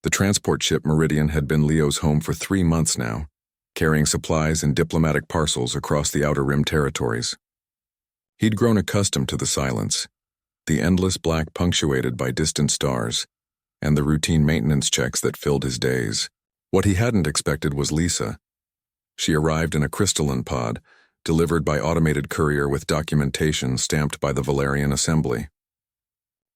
The transport ship Meridian had been Leo's home for 3 months now, carrying supplies and diplomatic parcels across the Outer Rim territories. He'd grown accustomed to the silence, the endless black punctuated by distant stars, and the routine maintenance checks that filled his days. What he hadn't expected was Lisa. She arrived in a crystalline pod, delivered by automated courier with documentation stamped by the Valerian Assembly.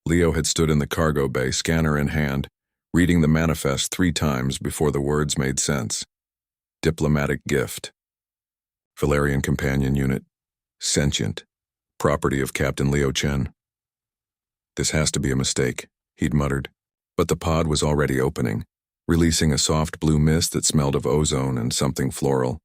Leo had stood in the cargo bay, scanner in hand, reading the manifest 3 times before the words made sense. Diplomatic gift. Valerian Companion Unit. Sentient. Property of Captain Leo Chen. This has to be a mistake, he'd muttered. But the pod was already opening, releasing a soft blue mist that smelled of ozone and something floral.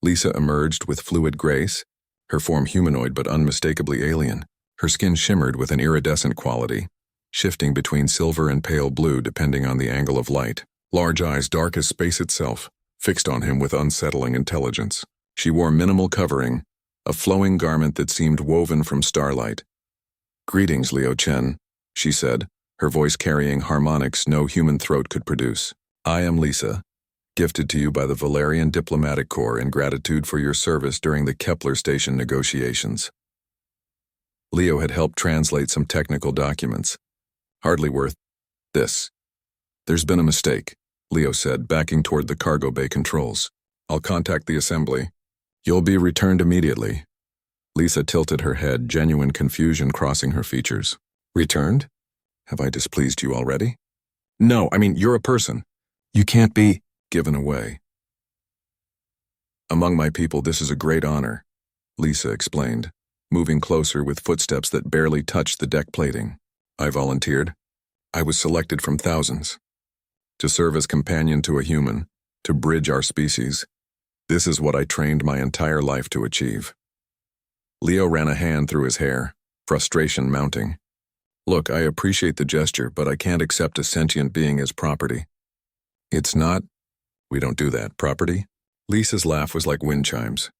Lisa emerged with fluid grace, her form humanoid but unmistakably alien. Her skin shimmered with an iridescent quality, shifting between silver and pale blue depending on the angle of light. Large eyes dark as space itself, fixed on him with unsettling intelligence. She wore minimal covering, a flowing garment that seemed woven from starlight. "Greetings, Leo Chen," she said, her voice carrying harmonics no human throat could produce. "I am Lisa, gifted to you by the Valerian Diplomatic Corps in gratitude for your service during the Kepler Station negotiations." Leo had helped translate some technical documents. Hardly worth this. "There's been a mistake," Leo said, backing toward the cargo bay controls. "I'll contact the assembly. You'll be returned immediately." Lisa tilted her head, genuine confusion crossing her features. "Returned? Have I displeased you already?" "No, I mean, you're a person. You can't be given away." "Among my people, this is a great honor," Lisa explained, moving closer with footsteps that barely touched the deck plating. "I volunteered. I was selected from thousands. To serve as companion to a human, to bridge our species. This is what I trained my entire life to achieve." Leo ran a hand through his hair, frustration mounting. "Look, I appreciate the gesture, but I can't accept a sentient being as property." "It's not. We don't do that. Property?" Lisa's laugh was like wind chimes.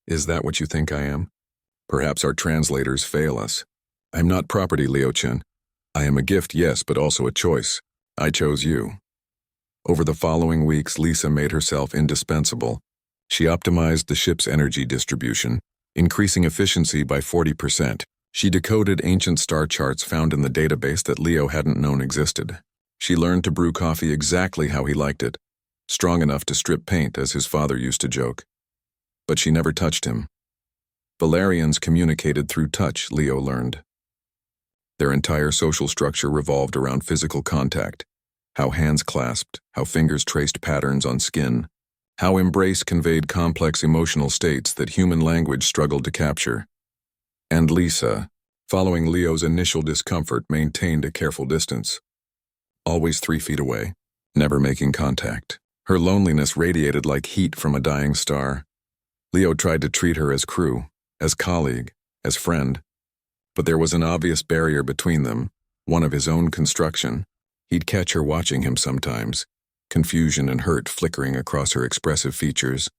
"Is that what you think I am? Perhaps our translators fail us. I'm not property, Leo Chen. I am a gift, yes, but also a choice. I chose you." Over the following weeks, Lisa made herself indispensable. She optimized the ship's energy distribution, increasing efficiency by 40%. She decoded ancient star charts found in the database that Leo hadn't known existed. She learned to brew coffee exactly how he liked it, strong enough to strip paint, as his father used to joke. But she never touched him. Valerians communicated through touch, Leo learned. Their entire social structure revolved around physical contact, how hands clasped, how fingers traced patterns on skin, how embrace conveyed complex emotional states that human language struggled to capture. And Lisa, following Leo's initial discomfort, maintained a careful distance. Always 3 feet away, never making contact. Her loneliness radiated like heat from a dying star. Leo tried to treat her as crew, as colleague, as friend. But there was an obvious barrier between them, one of his own construction. He'd catch her watching him sometimes, confusion and hurt flickering across her expressive features.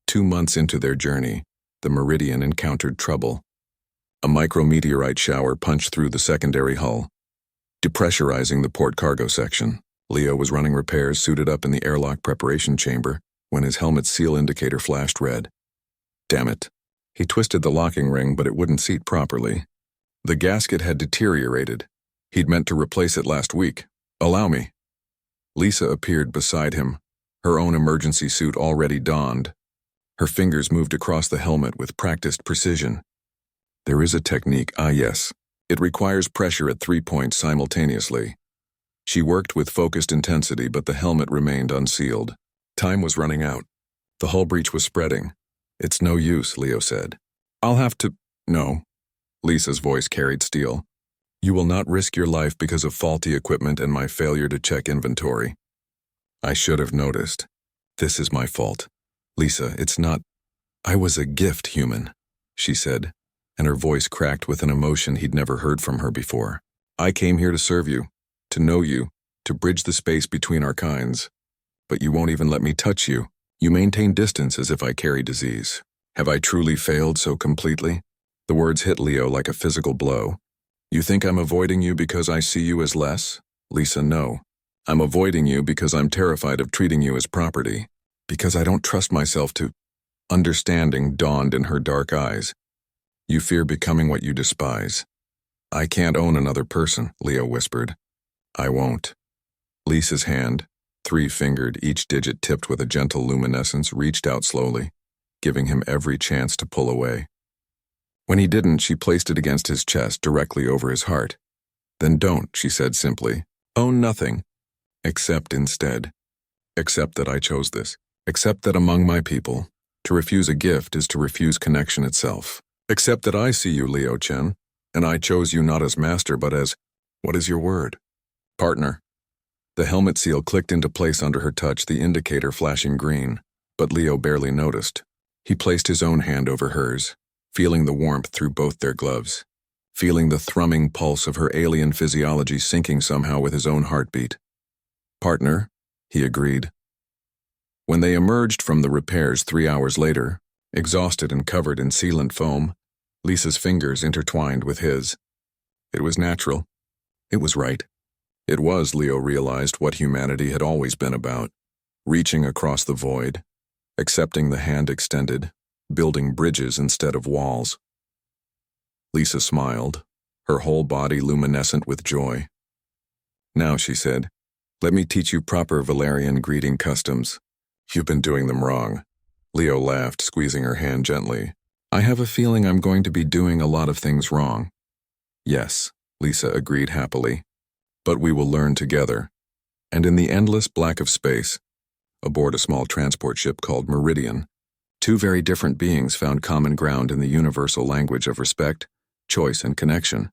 2 months into their journey, the Meridian encountered trouble. A micrometeorite shower punched through the secondary hull, depressurizing the port cargo section. Leo was running repairs suited up in the airlock preparation chamber when his helmet's seal indicator flashed red. Damn it. He twisted the locking ring, but it wouldn't seat properly. The gasket had deteriorated. He'd meant to replace it last week. "Allow me." Lisa appeared beside him, her own emergency suit already donned. Her fingers moved across the helmet with practiced precision. "There is a technique, yes. It requires pressure at 3 points simultaneously." She worked with focused intensity, but the helmet remained unsealed. Time was running out. The hull breach was spreading. "It's no use," Leo said. "I'll have to—" "No." Lisa's voice carried steel. "You will not risk your life because of faulty equipment and my failure to check inventory." "I should have noticed. This is my fault. Lisa, it's not—" "I was a gift human," she said, and her voice cracked with an emotion he'd never heard from her before. "I came here to serve you, to know you, to bridge the space between our kinds. But you won't even let me touch you. You maintain distance as if I carry disease. Have I truly failed so completely?" The words hit Leo like a physical blow. "You think I'm avoiding you because I see you as less? Lisa, no. I'm avoiding you because I'm terrified of treating you as property, because I don't trust myself to. Understanding dawned in her dark eyes. You fear becoming what you despise. I can't own another person, Leo whispered. I won't. Lisa's hand, 3-fingered, each digit tipped with a gentle luminescence, reached out slowly, giving him every chance to pull away. When he didn't, she placed it against his chest, directly over his heart. Then don't, she said simply. Own nothing. Accept instead. Accept that I chose this. Accept that among my people, to refuse a gift is to refuse connection itself. Accept that I see you, Leo Chen, and I chose you not as master but as, what is your word? Partner. The helmet seal clicked into place under her touch, the indicator flashing green, but Leo barely noticed. He placed his own hand over hers, feeling the warmth through both their gloves, feeling the thrumming pulse of her alien physiology syncing somehow with his own heartbeat. Partner, he agreed. When they emerged from the repairs 3 hours later, exhausted and covered in sealant foam, Lisa's fingers intertwined with his. It was natural. It was right. It was, Leo realized, what humanity had always been about, reaching across the void, accepting the hand extended, building bridges instead of walls. Lisa smiled, her whole body luminescent with joy. Now, she said, let me teach you proper Valerian greeting customs. You've been doing them wrong. Leo laughed, squeezing her hand gently. I have a feeling I'm going to be doing a lot of things wrong. Yes, Lisa agreed happily. But we will learn together. And in the endless black of space, aboard a small transport ship called Meridian, 2 very different beings found common ground in the universal language of respect, choice, and connection.